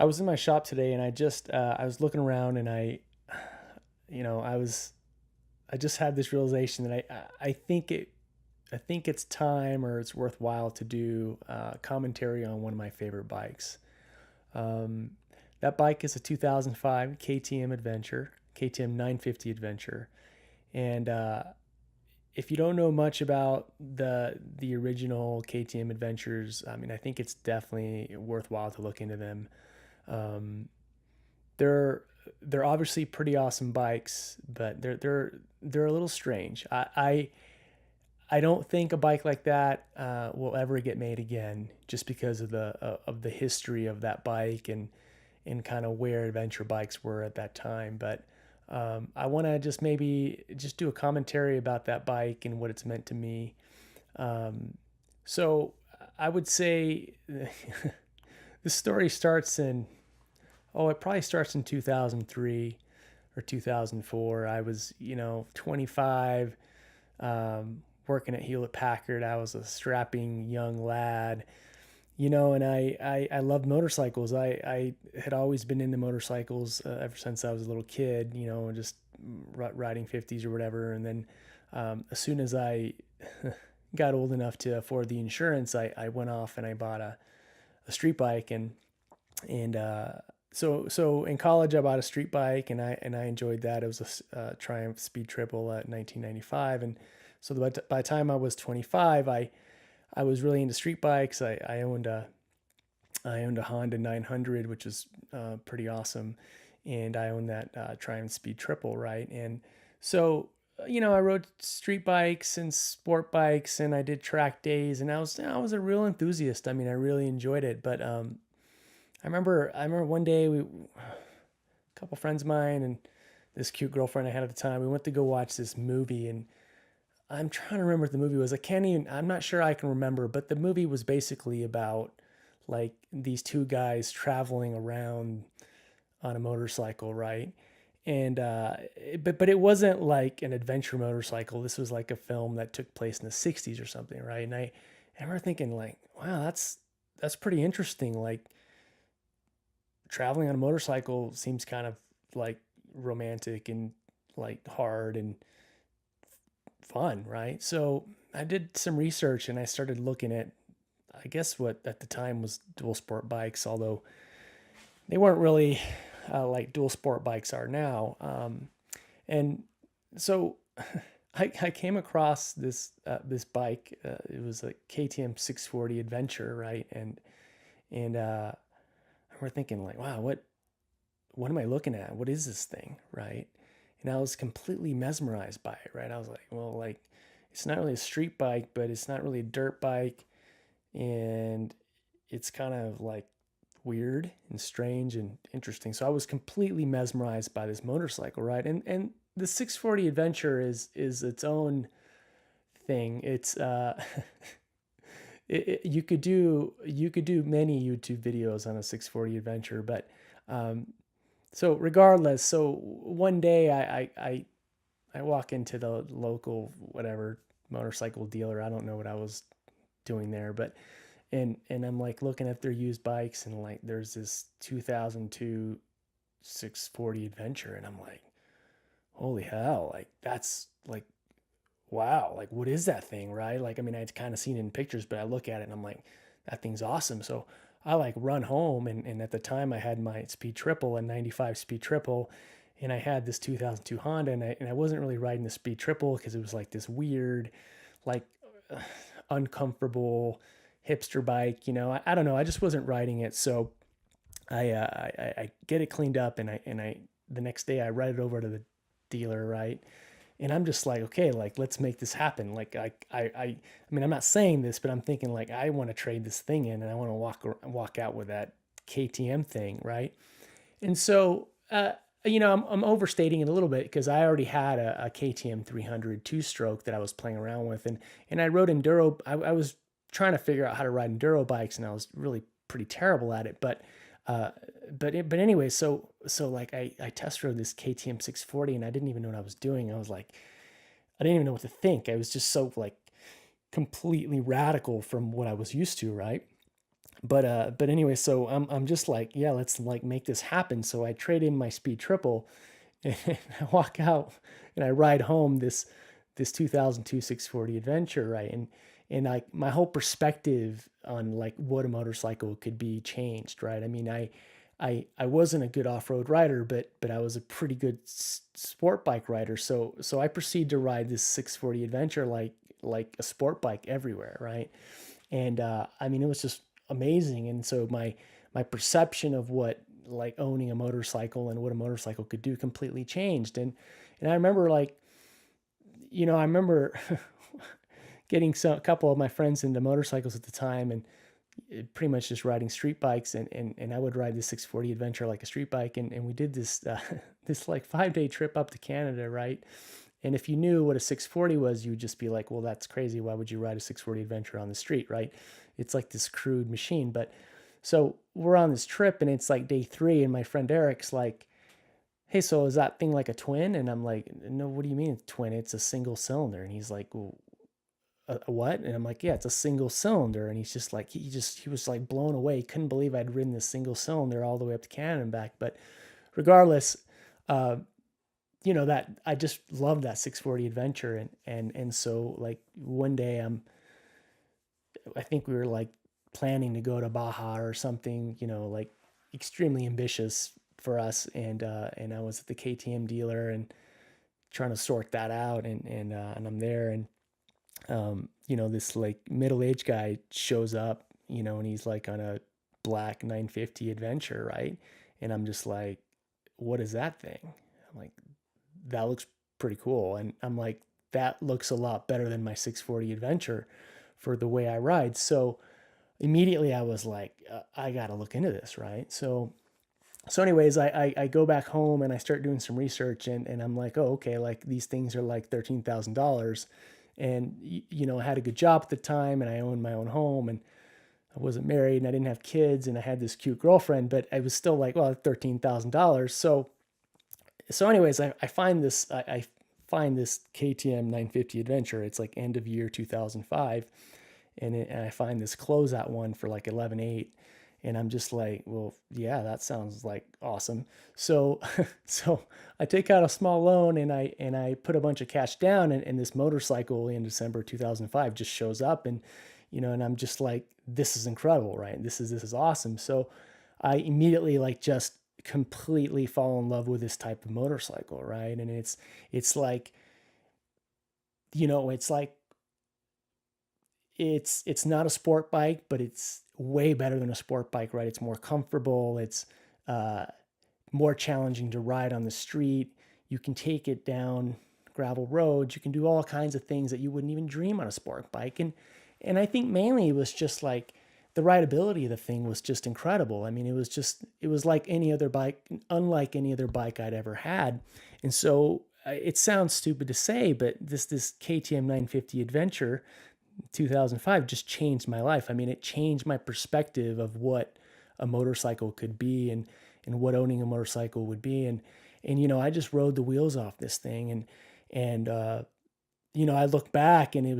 I was in my shop today and I was looking around and I just had this realization that I think it's time or it's worthwhile to do commentary on one of my favorite bikes. Um, that bike is a 2005 KTM Adventure, KTM 950 Adventure. And if you don't know much about the original KTM Adventures, I mean, I think it's definitely worthwhile to look into them. Um, they're they're obviously pretty awesome bikes, but they're a little strange. I don't think a bike like that will ever get made again, just because of the history of that bike and kind of where adventure bikes were at that time. But I want to just maybe just do a commentary about that bike and what it's meant to me. Um, so I would say the story starts in it probably starts in 2003 or 2004. I was 25, working at Hewlett Packard. I was a strapping young lad, and I loved motorcycles. I had always been into motorcycles ever since I was a little kid, just riding 50s or whatever. And then as soon as I got old enough to afford the insurance, I went off and I bought a street bike. And so in college I bought a street bike and I enjoyed that. It was a Triumph Speed Triple at 1995. And so by the time I was 25, I was really into street bikes. I owned a Honda 900, which is pretty awesome, and I owned that Triumph Speed Triple, right? And so I rode street bikes and sport bikes, and I did track days, and I was a real enthusiast. I mean, I really enjoyed it. But I remember one day a couple friends of mine and this cute girlfriend I had at the time, we went to go watch this movie, and I'm trying to remember what the movie was. I'm not sure I can remember, but the movie was basically about like these two guys traveling around on a motorcycle, right? And but it wasn't like an adventure motorcycle. This was like a film that took place in the 60s or something, right? And I remember thinking like, wow, that's pretty interesting. Like traveling on a motorcycle seems kind of like romantic and like hard and fun, right? So I did some research and I started looking at, I guess, what at the time was dual sport bikes, although they weren't really like dual sport bikes are now. And so I came across this bike. It was a KTM 640 Adventure, right? And we're thinking like, wow, what am I looking at? What is this thing, right? And I was completely mesmerized by it, right? I was like, well, like it's not really a street bike, but it's not really a dirt bike, and it's kind of like weird and strange and interesting. So I was completely mesmerized by this motorcycle, right? And the 640 Adventure is its own thing. It's you could do many YouTube videos on a 640 Adventure, but um, so regardless, so one day I walk into the local whatever motorcycle dealer. I don't know what I was doing there, but and I'm like looking at their used bikes, and like there's this 2002 640 Adventure, and I'm like, holy hell, like that's like wow, like what is that thing, right? Like I mean, I'd kind of seen it in pictures, but I look at it and I'm like, that thing's awesome. So I like run home, and at the time I had my Speed Triple, a 95 Speed Triple, and I had this 2002 Honda, and I wasn't really riding the Speed Triple because it was like this weird, like uncomfortable hipster bike. I don't know. I just wasn't riding it. So I get it cleaned up, and I the next day I ride it over to the dealer, right? And I'm just like, okay, like let's make this happen. Like I mean, I'm not saying this, but I'm thinking like I want to trade this thing in, and I want to walk out with that KTM thing, right? And so, I'm overstating it a little bit because I already had a KTM 300 two-stroke that I was playing around with, and I rode enduro. I was trying to figure out how to ride enduro bikes, and I was really pretty terrible at it. Uh, but anyway, so like I test rode this KTM 640, and I didn't even know what I was doing. I didn't even know what to think. I was just so like completely radical from what I was used to, right? But anyway, so I'm just like, yeah, let's like make this happen. So I trade in my speed triple and I walk out and I ride home this 2002 640 Adventure, right? And like my whole perspective on like what a motorcycle could be changed, right? I mean, I wasn't a good off-road rider, but I was a pretty good sport bike rider. So I proceed to ride this 640 Adventure like a sport bike everywhere, right? And I mean, it was just amazing. And so my perception of what like owning a motorcycle and what a motorcycle could do completely changed. And I remember like, I remember getting a couple of my friends into motorcycles at the time, and pretty much just riding street bikes, and I would ride the 640 Adventure like a street bike, and we did this this like 5 day trip up to Canada, right? And if you knew what a 640 was, you would just be like, well, that's crazy. Why would you ride a 640 Adventure on the street, right? It's like this crude machine. But so we're on this trip and it's like day 3, and my friend Eric's like, hey, so is that thing like a twin? And I'm like, no, what do you mean it's twin? It's a single cylinder. And he's like, well, a what? And I'm like, yeah, it's a single cylinder. And he's just like, he was like blown away. He couldn't believe I'd ridden this single cylinder all the way up to Canada and back. But regardless, uh, that I just love that 640 Adventure. And so like one day I think we were like planning to go to Baja or something, like extremely ambitious for us. And I was at the KTM dealer and trying to sort that out, and I'm there, and this like middle-aged guy shows up, and he's like on a black 950 Adventure, right? And I'm just like, what is that thing? I'm like, that looks pretty cool. And I'm like, that looks a lot better than my 640 Adventure for the way I ride. So immediately I was like, I got to look into this, right? So anyways, I go back home and I start doing some research, and I'm like, oh, okay, like these things are like $13,000. And, I had a good job at the time, and I owned my own home, and I wasn't married, and I didn't have kids, and I had this cute girlfriend, but I was still like, well, $13,000. So anyways, I find I find this KTM 950 Adventure. It's like end of year 2005, and I find this closeout one for like 11,800, and I'm just like, well, yeah, that sounds like awesome. So so I take out a small loan, and I put a bunch of cash down, and this motorcycle in December 2005 just shows up, and I'm just like, this is incredible, right? This is awesome. So I immediately like just completely fall in love with this type of motorcycle, right? And it's like, it's like it's not a sport bike, but it's way better than a sport bike, right? It's more comfortable. It's uh, more challenging to ride on the street. You can take it down gravel roads. You can do all kinds of things that you wouldn't even dream on a sport bike. And I think mainly it was just like the rideability of the thing was just incredible. I mean, it was like any other bike, unlike any other bike I'd ever had. And so it sounds stupid to say, but this KTM 950 Adventure 2005 just changed my life. I mean, it changed my perspective of what a motorcycle could be, and what owning a motorcycle would be. And I just rode the wheels off this thing, and I look back, and I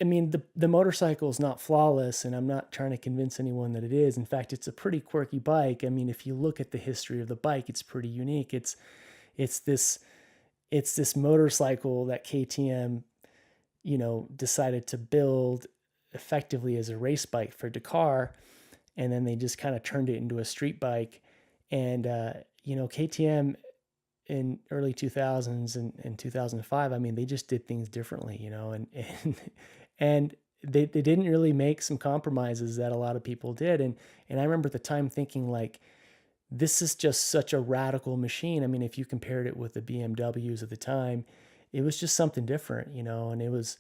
mean, the motorcycle is not flawless, and I'm not trying to convince anyone that it is. In fact, it's a pretty quirky bike. I mean, if you look at the history of the bike, it's pretty unique. It's this it's this motorcycle that KTM, decided to build effectively as a race bike for Dakar, and then they just kind of turned it into a street bike. And KTM in early 2000s and 2005, I mean, they just did things differently, and they didn't really make some compromises that a lot of people did. And I remember at the time thinking like, this is just such a radical machine. I mean, if you compared it with the BMWs at the time, it was just something different, and it was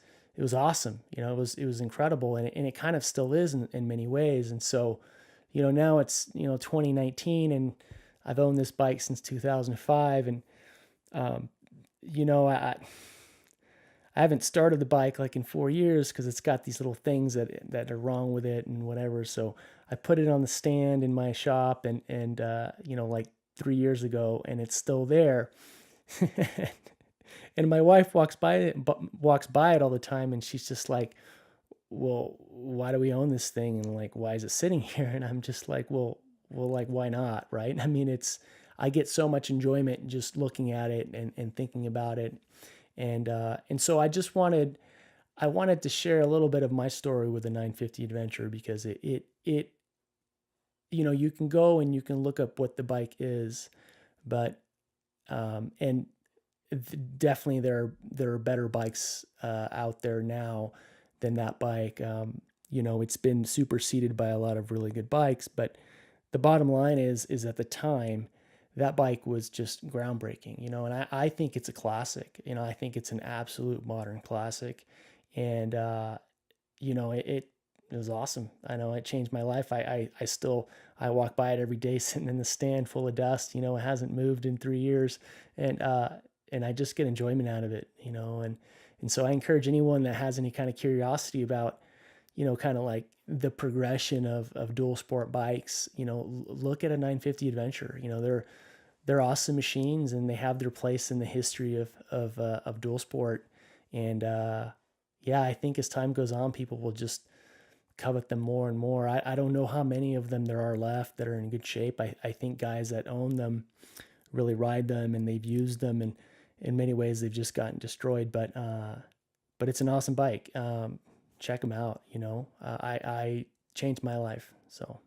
awesome. It was incredible, and it kind of still is in many ways. And so, now it's 2019, and I've owned this bike since 2005, and um, I haven't started the bike like in 4 years because it's got these little things that are wrong with it and whatever. So I put it on the stand in my shop, and like 3 years ago, and it's still there. And my wife walks by it all the time, and she's just like, well, why do we own this thing? And like, why is it sitting here? And I'm just like, like, why not? Right. I mean, I get so much enjoyment just looking at it and thinking about it. And so I wanted to share a little bit of my story with the 950 Adventure because you can go and you can look up what the bike is, but, and definitely there are better bikes out there now than that bike. It's been superseded by a lot of really good bikes, but the bottom line is at the time that bike was just groundbreaking, and I think it's a classic. I think it's an absolute modern classic, and it was awesome. I know it changed my life. I still I walk by it every day sitting in the stand full of dust. It hasn't moved in 3 years, and and I just get enjoyment out of it. And so I encourage anyone that has any kind of curiosity about kind of like the progression of dual sport bikes. Look at a 950 Adventure. They're awesome machines and they have their place in the history of dual sport. And yeah, I think as time goes on, people will just covet them more and more. I don't know how many of them there are left that are in good shape. I think guys that own them really ride them and they've used them, and in many ways they've just gotten destroyed. But it's an awesome bike. Check them out. I changed my life. So